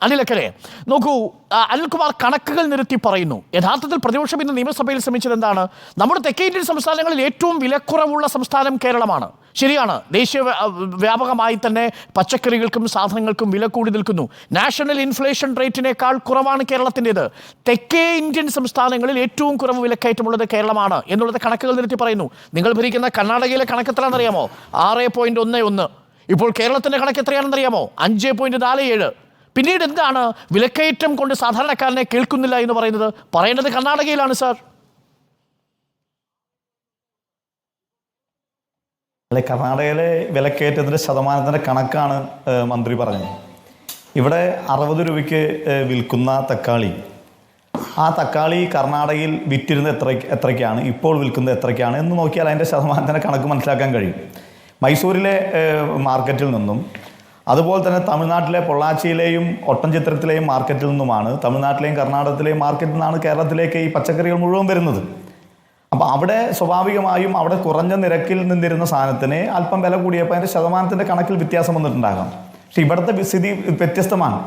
അനിലക്കരെ നോക്കൂ, അനിൽകുമാർ കണക്കുകൾ നിരത്തി പറയുന്നു. യഥാർത്ഥത്തിൽ പ്രതിപക്ഷം ഇന്ന് നിയമസഭയിൽ ശ്രമിച്ചത് എന്താണ്? നമ്മുടെ തെക്കേ ഇന്ത്യൻ സംസ്ഥാനങ്ങളിൽ ഏറ്റവും വിലക്കുറവുള്ള സംസ്ഥാനം കേരളമാണ്. ശരിയാണ്, ദേശീയ വ്യാപകമായി തന്നെ പച്ചക്കറികൾക്കും സാധനങ്ങൾക്കും വില കൂടി നിൽക്കുന്നു. നാഷണൽ ഇൻഫ്ലേഷൻ റേറ്റിനേക്കാൾ കുറവാണ് കേരളത്തിൻ്റെത്. തെക്കേ ഇന്ത്യൻ സംസ്ഥാനങ്ങളിൽ ഏറ്റവും കുറവ് വിലക്കയറ്റമുള്ളത് കേരളമാണ് എന്നുള്ളത് കണക്കുകൾ നിരത്തി പറയുന്നു. നിങ്ങൾ ഭരിക്കുന്ന കർണാടകയിലെ കണക്ക് എത്രയാണെന്നറിയാമോ? 6.11. ഇപ്പോൾ കേരളത്തിൻ്റെ കണക്ക് എത്രയാണെന്നറിയാമോ? 5.47. പിന്നീട് എന്താണ് വിലക്കയറ്റം കൊണ്ട് സാധാരണക്കാരനെ കേൾക്കുന്നില്ല എന്ന് പറയുന്നത്? പറയേണ്ടത് കർണാടകയിലാണ് സാർ. അല്ലെ, കർണാടകയിലെ വിലക്കയറ്റത്തിൻ്റെ ശതമാനത്തിൻ്റെ കണക്കാണ് മന്ത്രി പറഞ്ഞത്. ഇവിടെ 60 രൂപയ്ക്ക് വിൽക്കുന്ന തക്കാളി, ആ തക്കാളി കർണാടകയിൽ വിറ്റിരുന്നത് എത്രയ്ക്കാണ്, ഇപ്പോൾ വിൽക്കുന്നത് എത്രയ്ക്കാണ് എന്ന് നോക്കിയാൽ അതിൻ്റെ ശതമാനത്തിൻ്റെ കണക്ക് മനസ്സിലാക്കാൻ കഴിയും. മൈസൂരിലെ മാർക്കറ്റിൽ നിന്നും അതുപോലെ തന്നെ തമിഴ്നാട്ടിലെ പൊള്ളാച്ചിയിലെയും ഒട്ടൻചിത്രത്തിലെയും മാർക്കറ്റിൽ നിന്നുമാണ്, തമിഴ്നാട്ടിലെയും കർണാടകത്തിലെയും മാർക്കറ്റിൽ നിന്നാണ് കേരളത്തിലേക്ക് ഈ പച്ചക്കറികൾ മുഴുവൻ വരുന്നത്. അപ്പോൾ അവിടെ സ്വാഭാവികമായും അവിടെ കുറഞ്ഞ നിരക്കിൽ നിന്നിരുന്ന സാധനത്തിന് അല്പം വില കൂടിയപ്പോൾ അതിൻ്റെ ശതമാനത്തിൻ്റെ കണക്കിൽ വ്യത്യാസം വന്നിട്ടുണ്ടാകാം. പക്ഷേ ഇവിടുത്തെ സ്ഥിതി വ്യത്യസ്തമാണ്.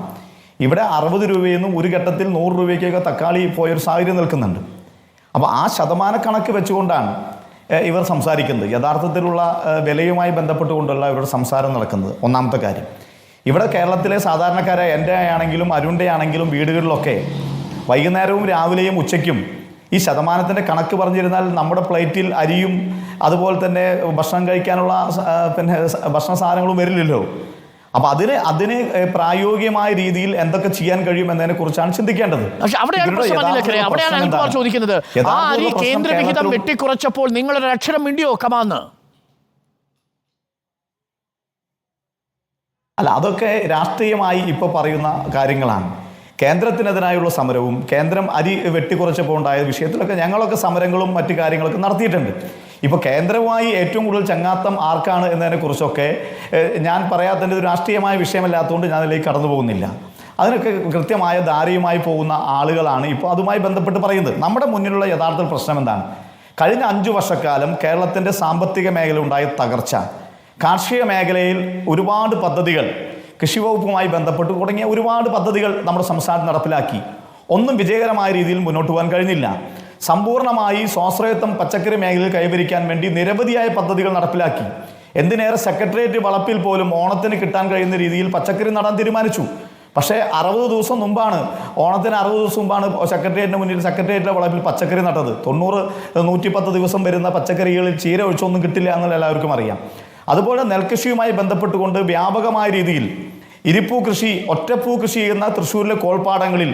ഇവിടെ 60 രൂപയിൽ നിന്നും ഒരു ഘട്ടത്തിൽ 100 രൂപയ്ക്കൊക്കെ തക്കാളി പോയൊരു സാഹചര്യം നിൽക്കുന്നുണ്ട്. അപ്പോൾ ആ ശതമാന കണക്ക് വെച്ചുകൊണ്ടാണ് ഇവർ സംസാരിക്കുന്നത്. യഥാർത്ഥത്തിലുള്ള വിലയുമായി ബന്ധപ്പെട്ടുകൊണ്ടുള്ള ഇവരുടെ സംസാരം നടക്കുന്നത്. ഒന്നാമത്തെ കാര്യം, ഇവിടെ കേരളത്തിലെ സാധാരണക്കാരെ എൻ്റെ ആണെങ്കിലും അരുണിൻ്റെ ആണെങ്കിലും വീടുകളിലൊക്കെ വൈകുന്നേരവും രാവിലെയും ഉച്ചയ്ക്കും ഈ ശതമാനത്തിൻ്റെ കണക്ക് പറഞ്ഞിരുന്നാൽ നമ്മുടെ പ്ലേറ്റിൽ അരിയും അതുപോലെ തന്നെ ഭക്ഷണം കഴിക്കാനുള്ള ഭക്ഷണ സാധനങ്ങളും വരില്ലല്ലോ. അപ്പൊ അതിന് പ്രായോഗികമായ രീതിയിൽ എന്തൊക്കെ ചെയ്യാൻ കഴിയും എന്നതിനെ കുറിച്ചാണ് ചിന്തിക്കേണ്ടത്. പക്ഷെ അവിടെയാണ് ചോദിക്കുന്നത്, ആ അരി കേന്ദ്രവിഹിതം വെട്ടിക്കുറച്ചപ്പോൾ നിങ്ങളൊരു അക്ഷരം മിണ്ടിയോ കമാന്ന്? അല്ല, അതൊക്കെ രാഷ്ട്രീയമായി ഇപ്പൊ പറയുന്ന കാര്യങ്ങളാണ്. കേന്ദ്രത്തിനെതിരായുള്ള സമരവും കേന്ദ്രം അരി വെട്ടിക്കുറച്ചപ്പോൾ ഉണ്ടായ വിഷയത്തിലൊക്കെ ഞങ്ങളൊക്കെ സമരങ്ങളും മറ്റു കാര്യങ്ങളൊക്കെ നടത്തിയിട്ടുണ്ട്. ഇപ്പോൾ കേന്ദ്രവുമായി ഏറ്റവും കൂടുതൽ ചങ്ങാത്തം ആർക്കാണ് എന്നതിനെക്കുറിച്ചൊക്കെ ഞാൻ പറയാത്തതിൻ്റെ ഒരു രാഷ്ട്രീയമായ വിഷയമല്ലാത്തതുകൊണ്ട് ഞാൻ അതിലേക്ക് കടന്നു പോകുന്നില്ല. അതിനൊക്കെ കൃത്യമായ ധാരയുമായി പോകുന്ന ആളുകളാണ് ഇപ്പോൾ അതുമായി ബന്ധപ്പെട്ട് പറയുന്നത്. നമ്മുടെ മുന്നിലുള്ള യഥാർത്ഥ പ്രശ്നം എന്താണ്? കഴിഞ്ഞ 5 വർഷക്കാലം കേരളത്തിൻ്റെ സാമ്പത്തിക മേഖല ഉണ്ടായ തകർച്ച, കാർഷിക മേഖലയിൽ ഒരുപാട് പദ്ധതികൾ, കൃഷി വകുപ്പുമായി ബന്ധപ്പെട്ട് തുടങ്ങിയ ഒരുപാട് പദ്ധതികൾ നമ്മുടെ സംസ്ഥാനത്ത് നടപ്പിലാക്കി. ഒന്നും വിജയകരമായ രീതിയിൽ മുന്നോട്ട് പോകാൻ കഴിഞ്ഞില്ല. സമ്പൂർണ്ണമായി സ്വാശ്രയത്വം പച്ചക്കറി മേഖലയിൽ കൈവരിക്കാൻ വേണ്ടി നിരവധിയായ പദ്ധതികൾ നടപ്പിലാക്കി. എന്തിനേറെ സെക്രട്ടേറിയറ്റ് വളപ്പിൽ പോലും ഓണത്തിന് കിട്ടാൻ കഴിയുന്ന രീതിയിൽ പച്ചക്കറി നടാൻ തീരുമാനിച്ചു. പക്ഷേ 60 ദിവസം മുമ്പാണ്, ഓണത്തിന് 60 ദിവസം മുമ്പാണ് സെക്രട്ടേറിയറ്റിന് മുന്നിൽ സെക്രട്ടേറിയറ്റിലെ വളപ്പിൽ പച്ചക്കറി നട്ടത്. 90-110 ദിവസം വരുന്ന പച്ചക്കറികളിൽ ചീര ഒഴിച്ചൊന്നും കിട്ടില്ല എന്നുള്ള എല്ലാവർക്കും അറിയാം. അതുപോലെ നെൽകൃഷിയുമായി ബന്ധപ്പെട്ടുകൊണ്ട് വ്യാപകമായ രീതിയിൽ ഇരിപ്പൂ കൃഷി, ഒറ്റപ്പൂ കൃഷി ചെയ്യുന്ന തൃശ്ശൂരിലെ കോൾപ്പാടങ്ങളിൽ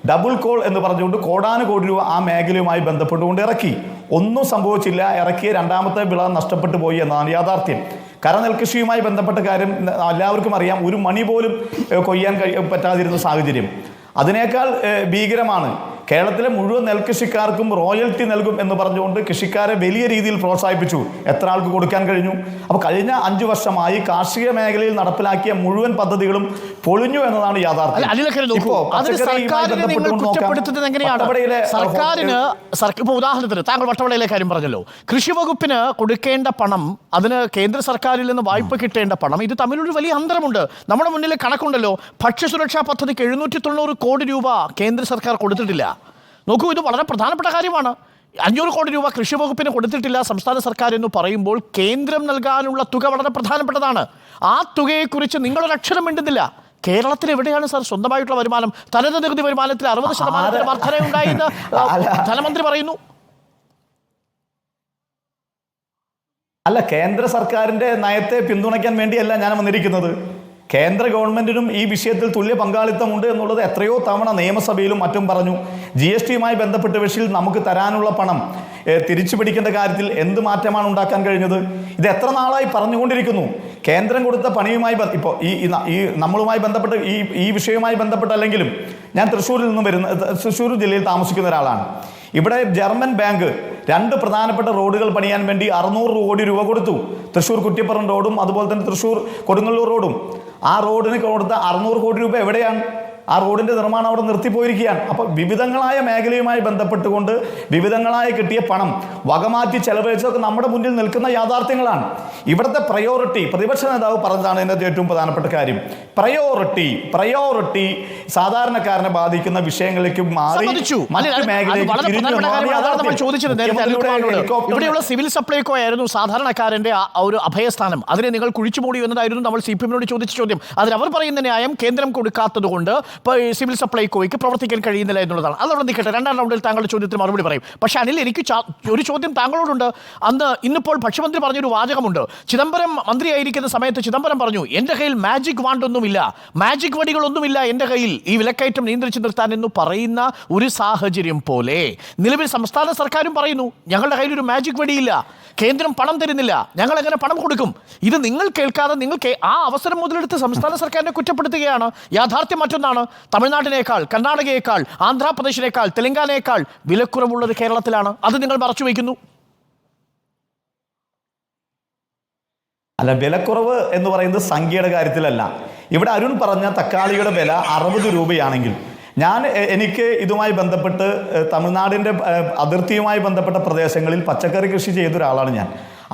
ഡബിൾ കോൾ എന്ന് പറഞ്ഞുകൊണ്ട് കോടാനുകോടി രൂപ ആ മേഖലയുമായി ബന്ധപ്പെട്ടുകൊണ്ട് ഇറക്കി. ഒന്നും സംഭവിച്ചില്ല. ഇറക്കിയ രണ്ടാമത്തെ വിള നഷ്ടപ്പെട്ടു പോയി എന്നതാണ് യാഥാർത്ഥ്യം. കരനെൽകൃഷിയുമായി ബന്ധപ്പെട്ട കാര്യം എല്ലാവർക്കും അറിയാം. ഒരു മണി പോലും കൊയ്യാൻ പറ്റാതിരുന്ന സാഹചര്യം. അതിനേക്കാൾ ഭീകരമാണ് കേരളത്തിലെ മുഴുവൻ നെൽകൃഷിക്കാർക്കും റോയൽറ്റി നൽകും എന്ന് പറഞ്ഞുകൊണ്ട് കൃഷിക്കാരെ വലിയ രീതിയിൽ പ്രോത്സാഹിപ്പിച്ചു. എത്ര ആൾക്ക് കൊടുക്കാൻ കഴിഞ്ഞു? അപ്പോൾ കഴിഞ്ഞ 5 വർഷമായി കാർഷിക മേഖലയിൽ നടപ്പിലാക്കിയ മുഴുവൻ പദ്ധതികളും പൊളിഞ്ഞു എന്നതാണ് യാഥാർത്ഥ്യം. ഉദാഹരണത്തിന് താങ്കൾ വട്ടവടയിലെ കാര്യം പറഞ്ഞല്ലോ. കൃഷി വകുപ്പിന് കൊടുക്കേണ്ട പണം, അതിന് കേന്ദ്ര സർക്കാരിൽ നിന്ന് വായ്പ കിട്ടേണ്ട പണം, ഇത് തമ്മിലൊരു വലിയ അന്തരമുണ്ട്. നമ്മുടെ മുന്നിൽ കണക്കുണ്ടല്ലോ. ഭക്ഷ്യസുരക്ഷാ പദ്ധതിക്ക് 790 കോടി രൂപ കേന്ദ്ര സർക്കാർ കൊടുത്തിട്ടില്ല. നോക്കൂ, ഇത് വളരെ പ്രധാനപ്പെട്ട കാര്യമാണ്. 500 കോടി രൂപ കൃഷി വകുപ്പിന് കൊടുത്തിട്ടില്ല സംസ്ഥാന സർക്കാർ എന്ന് പറയുമ്പോൾ കേന്ദ്രം നൽകാനുള്ള തുക വളരെ പ്രധാനപ്പെട്ടതാണ്. ആ തുകയെക്കുറിച്ച് നിങ്ങളൊരക്ഷരം മിണ്ടുന്നില്ല. കേരളത്തിൽ എവിടെയാണ് സാർ സ്വന്തമായിട്ടുള്ള വരുമാനം? തനത് നികുതി വരുമാനത്തിൽ 60% വർധനയുണ്ടായെന്ന് ധനമന്ത്രി പറയുന്നു. അല്ല, കേന്ദ്ര സർക്കാരിന്റെ നയത്തെ പിന്തുണയ്ക്കാൻ വേണ്ടിയല്ല ഞാൻ വന്നിരിക്കുന്നത്. കേന്ദ്ര ഗവൺമെന്റിനും ഈ വിഷയത്തിൽ തുല്യ പങ്കാളിത്തമുണ്ട് എന്നുള്ളത് എത്രയോ തവണ നിയമസഭയിലും മറ്റും പറഞ്ഞു. GSTയുമായി ബന്ധപ്പെട്ട വിഷയത്തിൽ നമുക്ക് തരാനുള്ള പണം തിരിച്ചു പിടിക്കേണ്ട കാര്യത്തിൽ എന്ത് മാറ്റമാണ് ഉണ്ടാക്കാൻ കഴിഞ്ഞത്? ഇത് എത്ര നാളായി പറഞ്ഞുകൊണ്ടിരിക്കുന്നു. കേന്ദ്രം കൊടുത്ത പണിയുമായി ഇപ്പോൾ ഈ നമ്മളുമായി ബന്ധപ്പെട്ട് ഈ വിഷയവുമായി ബന്ധപ്പെട്ടല്ലെങ്കിലും ഞാൻ തൃശ്ശൂർ ജില്ലയിൽ താമസിക്കുന്ന ഒരാളാണ്. ഇവിടെ ജർമ്മൻ ബാങ്ക് 2 പ്രധാനപ്പെട്ട റോഡുകൾ പണിയാൻ വേണ്ടി 600 കോടി രൂപ കൊടുത്തു. തൃശ്ശൂർ കുറ്റിപ്പുറം റോഡും അതുപോലെ തന്നെ തൃശ്ശൂർ കൊടുങ്ങല്ലൂർ റോഡും. ആ റോഡിന് കൊടുത്ത 600 കോടി രൂപ എവിടെയാണ്? ആ റോഡിൻ്റെ നിർമ്മാണം അവിടെ നിർത്തിപ്പോയിരിക്കുകയാണ്. അപ്പോൾ വിവിധങ്ങളായ മേഖലയുമായി ബന്ധപ്പെട്ടുകൊണ്ട് വിവിധങ്ങളായി കിട്ടിയ പണം വകമാറ്റി ചെലവഴിച്ചതൊക്കെ നമ്മുടെ മുന്നിൽ നിൽക്കുന്ന യാഥാർത്ഥ്യങ്ങളാണ്. ഇവിടുത്തെ പ്രയോറിറ്റി പ്രതിപക്ഷ നേതാവ് പറഞ്ഞതാണ് ഇതിൻ്റെ ഏറ്റവും പ്രധാനപ്പെട്ട കാര്യം. പ്രയോറിറ്റി സാധാരണക്കാരനെ ബാധിക്കുന്ന വിഷയങ്ങളിലേക്ക് മാറി മറ്റു ഇവിടെയുള്ള സിവിൽ സപ്ലൈകോ ആയിരുന്നു സാധാരണക്കാരന്റെ ഒരു അഭയസ്ഥാനം. അതിനെ നിങ്ങൾ കുഴിച്ചുമൂടി എന്നതായിരുന്നു നമ്മൾ CPM-നോട് ചോദിച്ച ചോദ്യം. അതിനവർ പറയുന്ന ന്യായം കേന്ദ്രം കൊടുക്കാത്തത് കൊണ്ട് സിവിൽ സപ്ലൈകോയ്ക്ക് പ്രവർത്തിക്കാൻ കഴിയുന്നില്ല എന്നുള്ളതാണ്. അതവിടെ നിൽക്കട്ടെ, രണ്ടാം റൗണ്ടിൽ താങ്കളുടെ ചോദ്യത്തിന് മറുപടി പറയും. പക്ഷേ അനിൽ, എനിക്ക് ഒരു ചോദ്യം താങ്കളോടുണ്ട്. ഇന്നിപ്പോൾ ഭക്ഷ്യമന്ത്രി പറഞ്ഞൊരു വാചകമുണ്ട്. ചിദംബരം മന്ത്രിയായിരിക്കുന്ന സമയത്ത് ചിദംബരം പറഞ്ഞു, എൻ്റെ കയ്യിൽ മാജിക് വാണ്ടൊന്നുമില്ല, മാജിക് വടികളൊന്നുമില്ല എൻ്റെ കയ്യിൽ ഈ വിലക്കയറ്റം നിയന്ത്രിച്ചു നിർത്താൻ എന്ന് പറയുന്ന ഒരു സാഹചര്യം പോലെ നിലവിൽ സംസ്ഥാന സർക്കാരും പറയുന്നു, ഞങ്ങളുടെ കയ്യിൽ ഒരു മാജിക് വടിയില്ല, കേന്ദ്രം പണം തരുന്നില്ല, ഞങ്ങൾ എങ്ങനെ പണം കൊടുക്കും? ഇത് നിങ്ങൾ കേൾക്കാതെ ആ അവസരം മുതലെടുത്ത് സംസ്ഥാന സർക്കാരിനെ കുറ്റപ്പെടുത്തുകയാണ്. യാഥാർത്ഥ്യം മറ്റൊന്നാണ്. തമിഴ്നാട്ടിനേക്കാൾ, കർണാടകയേക്കാൾ, ആന്ധ്രാപ്രദേശിനേക്കാൾ, തെലങ്കാനയേക്കാൾ വിലക്കുറവുള്ളത് കേരളത്തിലാണ്. അത് നിങ്ങൾ മറച്ചു വയ്ക്കുന്നു. അല്ല, വിലക്കുറവ് എന്ന് പറയുന്നത് സംഖ്യയുടെ കാര്യത്തിലല്ല. ഇവിടെ അരുൺ പറഞ്ഞ തക്കാളിയുടെ വില 60 രൂപയാണെങ്കിൽ എനിക്ക് ഇതുമായി ബന്ധപ്പെട്ട് തമിഴ്നാടിൻ്റെ അതിർത്തിയുമായി ബന്ധപ്പെട്ട പ്രദേശങ്ങളിൽ പച്ചക്കറി കൃഷി ചെയ്ത ഒരാളാണ് ഞാൻ.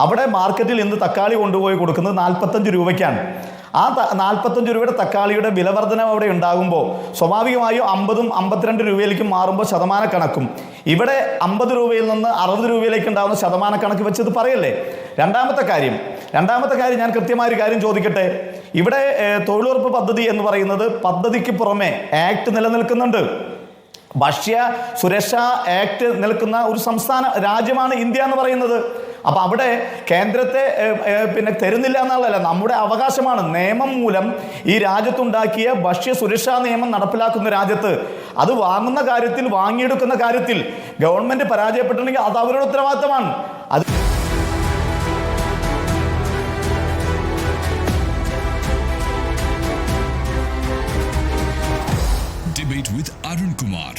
അവിടെ മാർക്കറ്റിൽ ഇന്ന് തക്കാളി കൊണ്ടുപോയി കൊടുക്കുന്നത് 45 രൂപയ്ക്കാണ്. ആ 45 രൂപയുടെ തക്കാളിയുടെ വിലവർധനം അവിടെ ഉണ്ടാകുമ്പോൾ സ്വാഭാവികമായും 50ഉം 52 രൂപയിലേക്കും മാറുമ്പോൾ ശതമാനക്കണക്കും ഇവിടെ 50 രൂപയിൽ നിന്ന് 60 രൂപയിലേക്ക് ഉണ്ടാകുന്ന ശതമാനക്കണക്ക് വെച്ചത് പറയല്ലേ. രണ്ടാമത്തെ കാര്യം ഞാൻ കൃത്യമായൊരു കാര്യം ചോദിക്കട്ടെ. ഇവിടെ തൊഴിലുറപ്പ് പദ്ധതി എന്ന് പറയുന്നത് പദ്ധതിക്ക് പുറമെ ആക്ട് നിലനിൽക്കുന്നുണ്ട്. ഭക്ഷ്യ സുരക്ഷാ ആക്ട് നിൽക്കുന്ന ഒരു രാജ്യമാണ് ഇന്ത്യ എന്ന് പറയുന്നത്. അപ്പം അവിടെ കേന്ദ്രത്തെ തരുന്നില്ല എന്നുള്ളതല്ല, നമ്മുടെ അവകാശമാണ്. നിയമം മൂലം ഈ രാജ്യത്തുണ്ടാക്കിയ ഭക്ഷ്യ സുരക്ഷാ നിയമം നടപ്പിലാക്കുന്ന രാജ്യത്ത് അത് വാങ്ങുന്ന കാര്യത്തിൽ, വാങ്ങിയെടുക്കുന്ന കാര്യത്തിൽ ഗവൺമെന്റ് പരാജയപ്പെട്ടിട്ടുണ്ടെങ്കിൽ അത് അവരുടെ ഉത്തരവാദിത്തമാണ്. അത് Debate with Arun Kumar.